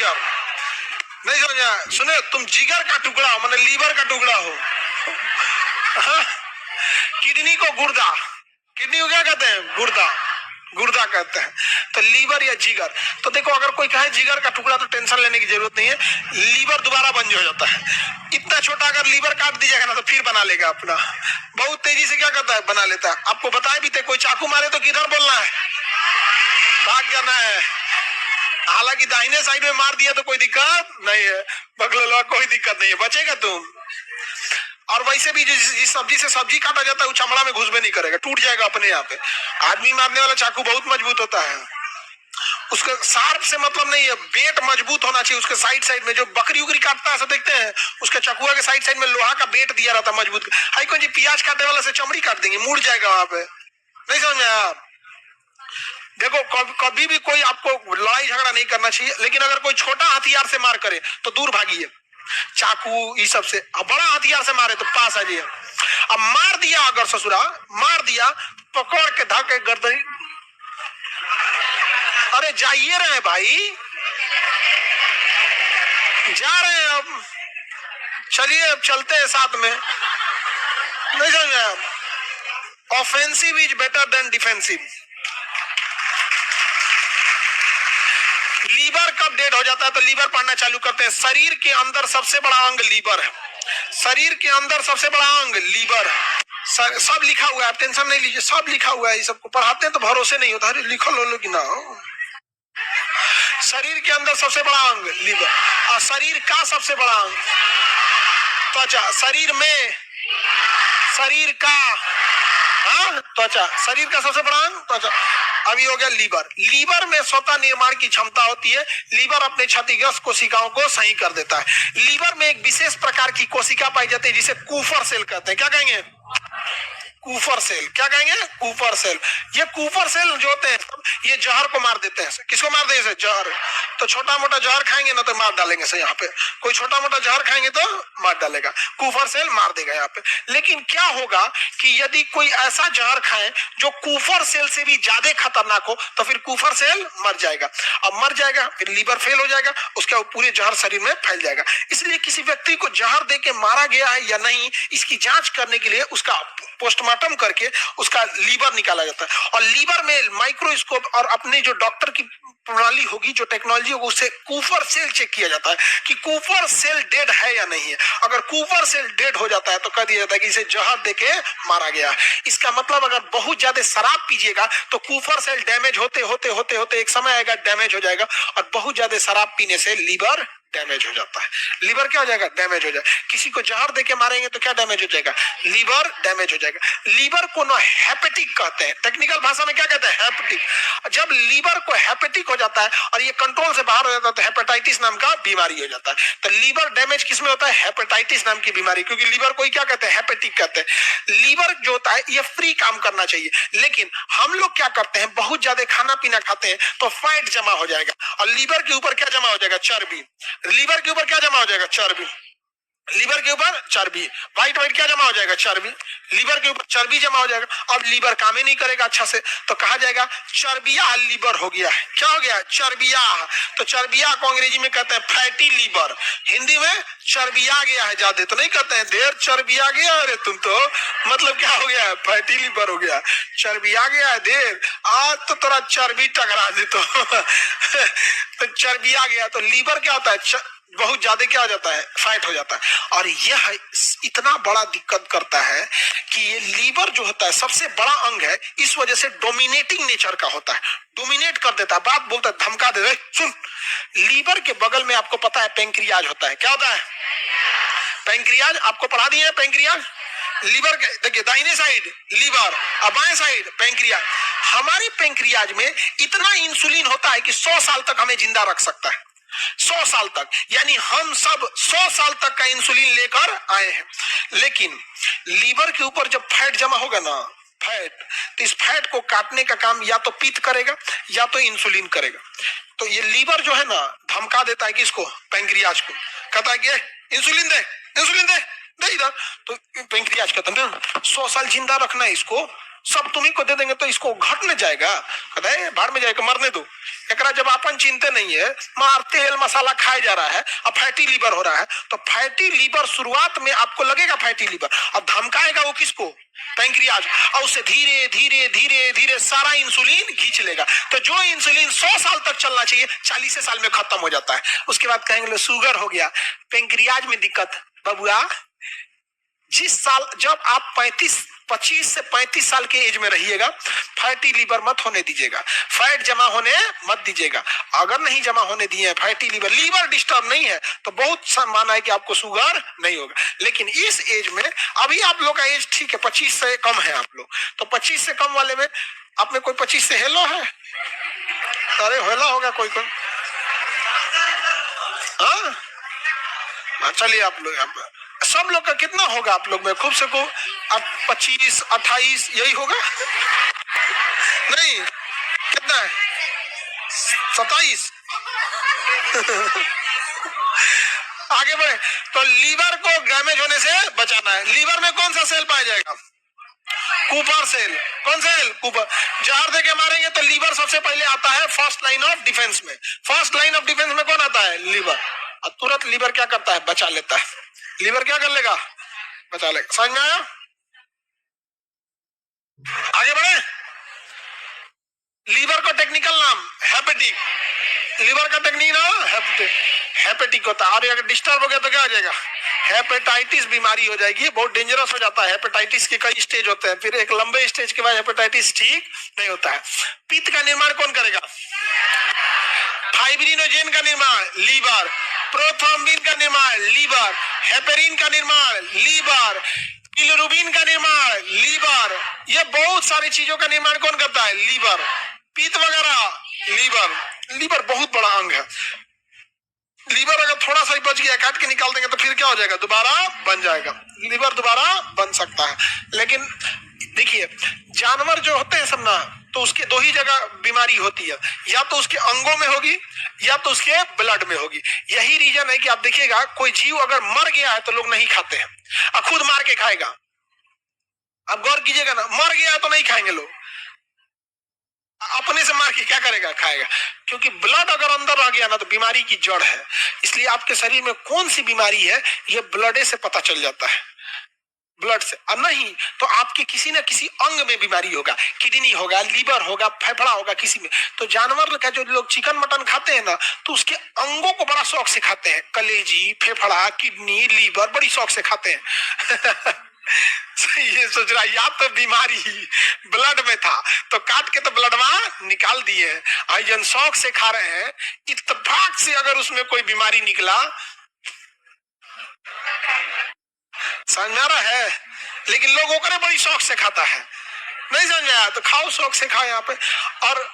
नहीं समझा? सुने, तुम जिगर का टुकड़ा हो, मतलब लीवर का टुकड़ा हो। हाँ? किडनी को गुर्दा, किडनी को क्या कहते हैं? गुर्दा, गुर्दा कहते हैं। तो लीवर या जिगर, तो देखो अगर कोई कहे जिगर का टुकड़ा तो टेंशन लेने की जरूरत नहीं है, लीवर दोबारा बन हो जाता है। इतना छोटा अगर लीवर काट दीजिएगा ना तो फिर बना लेगा अपना, बहुत तेजी से क्या करता है, बना लेता है। आपको बताए भी थे, कोई चाकू मारे तो किधर बोलना है? भाग जाना है। हालांकि दाहिने साइड में मार दिया तो कोई दिक्कत नहीं है, बगल कोई दिक्कत नहीं है, बचेगा तुम। और वैसे भी जिस सब्जी से सब्जी काटा जाता है वो चमड़ा में घुस में नहीं करेगा, टूट जाएगा अपने यहाँ पे। आदमी मारने वाला चाकू बहुत मजबूत होता है, उसके शार्प से मतलब नहीं है, बेट मजबूत होना चाहिए। उसके साइड साइड में जो बकरी उकरी काटता है ऐसा देखते हैं, उसके चकुआ के साइड साइड में लोहा का बेट दिया रहता है मजबूत। हाई कौन जी प्याज काटने वाला से चमड़ी काट देंगे, मुड़ जाएगा वहां पे। नहीं समझ में आप? देखो कभी भी कोई आपको लड़ाई झगड़ा नहीं करना चाहिए, लेकिन अगर कोई छोटा हथियार से मार करे तो दूर भागिए, चाकू ये सब से। अब बड़ा हथियार से मारे तो पास आ जाइए। अब मार दिया, अगर ससुरा मार दिया, पकड़ के धके गर्दन, अरे जाइए रहे भाई, जा रहे हैं अब, चलिए अब चलते हैं साथ में। नहीं समझ में? Offensive is better than defensive. Liver कब डेड हो जाता है? तो लीवर पढ़ना चालू करते हैं। शरीर के अंदर सबसे बड़ा अंग लीवर है, शरीर के अंदर सबसे बड़ा अंग लीवर है। सब लिखा हुआ है, आप टेंशन नहीं लीजिए, सब लिखा हुआ है। ये सबको पढ़ाते हैं तो भरोसे नहीं होता, अरे लिखो लो कि ना। शरीर के अंदर सबसे बड़ा अंग लीवर, और शरीर का सबसे बड़ा अंग त्वचा। शरीर में, शरीर का, हाँ त्वचा, शरीर का सबसे बड़ा अंग त्वचा। अभी हो गया लीवर। लीवर में स्वतः निर्माण की क्षमता होती है, लीवर अपने क्षतिग्रस्त कोशिकाओं को सही कर देता है। लीवर में एक विशेष प्रकार की कोशिका पाई जाती है जिसे कूफर सेल कहते हैं। क्या कहेंगे? Kupffer cell. क्या कहेंगे? Kupffer cell. ये कूफर सेल जो होते हैं ये जहर को मार देते हैं। किसको मार देंगे? जहर। तो छोटा मोटा जहर खाएंगे ना तो मार डालेंगे से, यहाँ पे कोई छोटा मोटा जहर खाएंगे तो मार डालेगा, कूफर सेल मार देगा यहाँ पे। लेकिन क्या होगा कि यदि कोई ऐसा जहर खाए जो कूफर सेल से भी ज्यादा खतरनाक हो तो फिर कूफर सेल मर जाएगा। अब मर जाएगा फिर लीवर फेल हो जाएगा, उसके पूरे जहर शरीर में फैल जाएगा। इसलिए किसी व्यक्ति को जहर दे के मारा गया है या नहीं, इसकी जांच करने के लिए उसका पोस्टमार्टम करके उसका लीवर निकाला जाता है। और लीवर में माइक्रोस्कोप और अपने जो डॉक्टर की प्रणाली होगी, जो टेक्नोलॉजी होगी, उससे कूफर सेल चेक किया जाता है कि कूफर सेल डेड है या नहीं है। अगर कूफर सेल डेड हो जाता है तो कह दिया जाता है कि इसे जहर देके मारा गया। इसका मतलब अगर बहुत ज्यादा शराब पीजिएगा तो कूफर सेल डैमेज होते होते होते होते एक समय आएगा डैमेज हो जाएगा, और बहुत ज्यादा शराब पीने से लीवर डैमेज हो जाता है। लीवर क्या हो जाएगा? डैमेज हो जाएगा। किसी को जहर देके मारेंगे तो क्या डैमेज हो जाएगा? लीवर डैमेज हो जाएगा। लीवर को ना हेपेटिक कहते हैं, टेक्निकल भाषा में क्या कहते हैं? हेपेटिक। जब लीवर को हेपेटिक हो जाता है और ये कंट्रोल से बाहर हो जाता है तो हेपेटाइटिस नाम का बीमारी हो जाता है। तो लीवर डैमेज किसमें होता है? हेपेटाइटिस नाम की बीमारी, क्योंकि लीवर को क्या कहते हैं? हेपेटिक कहते हैं। लीवर जो होता है ये फ्री काम करना चाहिए, लेकिन हम लोग क्या करते हैं, बहुत ज्यादा खाना पीना खाते हैं तो फैट जमा हो जाएगा, और लीवर के ऊपर क्या जमा हो जाएगा? चर्बी। लीवर के ऊपर क्या जमा हो जाएगा? चर्बी। लीवर के ऊपर चर्बी, व्हाइट व्हाइट क्या जमा हो जाएगा? चर्बी। लीवर के ऊपर चर्बी जमा हो जाएगा। अब लीवर काम ही नहीं करेगा अच्छा से, तो कहा जाएगा चर्बिया लीवर हो गया है। क्या हो गया? चर्बिया। तो चर्बिया को अंग्रेजी में कहते हैं फैटी लीवर, हिंदी में चर्बिया गया है। ज्यादा तो नहीं कहते हैं देर चर्बिया गया, अरे तुम तो मतलब क्या हो गया है? फैटी लीवर हो गया, चर्बिया गया है देर, आज तो थोड़ा चर्बी टकरा दे तो चर्बिया गया। तो लीवर क्या होता है? बहुत ज्यादा क्या हो जाता है? फैट हो जाता है। और यह इतना बड़ा दिक्कत करता है कि ये लीवर जो होता है सबसे बड़ा अंग है, इस वजह से डोमिनेटिंग नेचर का होता है, डोमिनेट कर देता है, बात बोलता है, धमका दे। सुन, लीवर के बगल में आपको पता है पेंक्रियाज होता है। क्या होता है? पेंक्रियाज आपको पढ़ा दिए हैं। पेंक्रियाज लीवर के, देखिए दाहिने साइड लीवर और बाएं साइड पेंक्रियाज। हमारे पेंक्रियाज में इतना इंसुलिन होता है कि 100 साल तक हमें जिंदा रख सकता है, 100 साल तक। यानी हम सब 100 साल तक का इंसुलिन लेकर आए हैं। लेकिन लीवर के ऊपर जब फैट जमा होगा ना, फैट, तो इस फैट को काटने का काम या तो पित्त करेगा या तो इंसुलिन करेगा। तो ये लीवर जो है ना धमका देता है कि इसको, पेंक्रियाज को, कहता है कि इंसुलिन दे, इंसुलिन दे, दे इधर। तो पेंक्रियाज कहता है 100 साल जिंदा रखना है इसको, सब तुम्ही को दे देंगे तो इसको घट न जाएगा, कहता है भाड़ में जाएगा, मरने दो एकरा। जब अपन चिंते नहीं है, मार तेल मसाला खाया जा रहा है, अब फैटी लीवर हो रहा है, तो फैटी लीवर शुरुआत में आपको लगेगा फैटी लीवर, और धमकाएगा वो किसको, पैंक्रियाज, और उससे धीरे धीरे धीरे धीरे सारा इंसुलिन खींच लेगा। तो जो इंसुलिन 100 साल तक चलना चाहिए 40 साल में खत्म हो जाता है। उसके बाद कहेंगे शुगर हो गया, पैंक्रियाज में दिक्कत। बबुआ, जिस साल जब आप 25 से 35 साल के एज में रहिएगा, फैटी लीवर मत होने दीजिएगा, फैट जमा होने मत दीजिएगा। अगर नहीं जमा होने दिए फैटी लीवर डिस्टर्ब नहीं है, तो बहुत संभावना है कि आपको शुगर नहीं होगा। लेकिन इस एज में, अभी आप लोग का एज ठीक है 25 से कम है आप लोग, तो 25 से कम वाले में आप में कोई 25 से हेलो है? अरे हेलो होगा कोई कोई, हाँ चलिए आप लोग, सब लोग का कितना होगा आप लोग में, खूब से खूब अब 25 28 यही होगा, नहीं कितना है 27। आगे बढ़े। तो लीवर को डैमेज होने से बचाना है। लीवर में कौन सा सेल पाया जाएगा? Kupffer cell. कौन सेल? कूपर। जहर देके मारेंगे तो लीवर सबसे पहले आता है फर्स्ट लाइन ऑफ डिफेंस में। फर्स्ट लाइन ऑफ डिफेंस में कौन आता है? लीवर। और तुरंत लीवर क्या करता है? बचा लेता है। लीवर क्या कर लेगा? बचा लेगा। समझ में आया? आगे बढ़े। लीवर का टेक्निकल नाम हेपेटिक। लीवर का टेक्निक नाम हेपेटिक होता है। और अगर डिस्टर्ब हो गया तो क्या हो जाएगा? हेपेटाइटिस बीमारी हो जाएगी। बहुत डेंजरस हो जाता है। हेपेटाइटिस के कई स्टेज होते हैं, फिर एक लंबे स्टेज के बाद हेपेटाइटिस ठीक नहीं होता है। पित्त का निर्माण कौन करेगा? फाइब्रिनोजेन का निर्माण लीवर, प्रोथ्रोम्बिन का निर्माण लीवर, हेपेरिन का निर्माण लीवर, बिलिरुबिन का निर्माण लीवर। ये बहुत सारी चीजों का निर्माण कौन करता है? लीवर। पित्त वगैरह लीवर। लीवर बहुत बड़ा अंग है। लीवर अगर थोड़ा सा ही बच गया, काट के निकाल देंगे तो फिर क्या हो जाएगा? दोबारा बन जाएगा। लीवर दोबारा बन सकता है। लेकिन देखिए, जानवर जो होते हैं सब ना, तो उसके दो ही जगह बीमारी होती है, या तो उसके अंगों में होगी या तो उसके ब्लड में होगी। यही रीजन है कि आप देखिएगा कोई जीव अगर मर गया है तो लोग नहीं खाते हैं, और खुद मार के खाएगा। आप गौर कीजिएगा ना, मर गया है तो नहीं खाएंगे लोग, अपने से मार के क्या करेगा? खाएगा। क्योंकि ब्लड अगर अंदर रह गया ना तो बीमारी की जड़ है। इसलिए आपके शरीर में कौन सी बीमारी है ये ब्लड से पता चल जाता है, ब्लड से। और नहीं तो आपके किसी न किसी अंग में बीमारी होगा, किडनी होगा, लीवर होगा, फेफड़ा होगा, किसी में। तो जानवर का जो लोग चिकन मटन खाते हैं ना, तो उसके अंगों को बड़ा शौक से खाते हैं। कलेजी, फेफड़ा, किडनी, लीवर बड़ी शौक से खाते हैं। ये सोच रहा या तो बीमारी ब्लड में था तो काट के तो ब्लड में निकाल दिए हैं, और जन शौक से खा रहे हैं, इत्तेफाक से अगर उसमें कोई बीमारी निकला, समझ में आ रहा है? लेकिन लोग ओकरे बड़ी शौक से खाता है। नहीं समझ में आया तो खाओ, शौक से खाओ यहाँ पे। और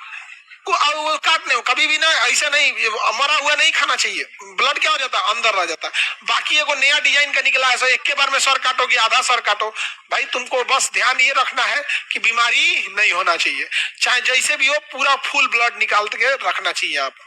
वो काटने कभी भी ना ऐसा नहीं, मरा हुआ नहीं खाना चाहिए। ब्लड क्या हो जाता है? अंदर रह जाता है। बाकी एगो नया डिजाइन का निकला है, एक के बार में सर काटोगे, आधा सर काटो। भाई तुमको बस ध्यान ये रखना है कि बीमारी नहीं होना चाहिए, चाहे जैसे भी हो, पूरा फुल ब्लड निकाल के रखना चाहिए आप।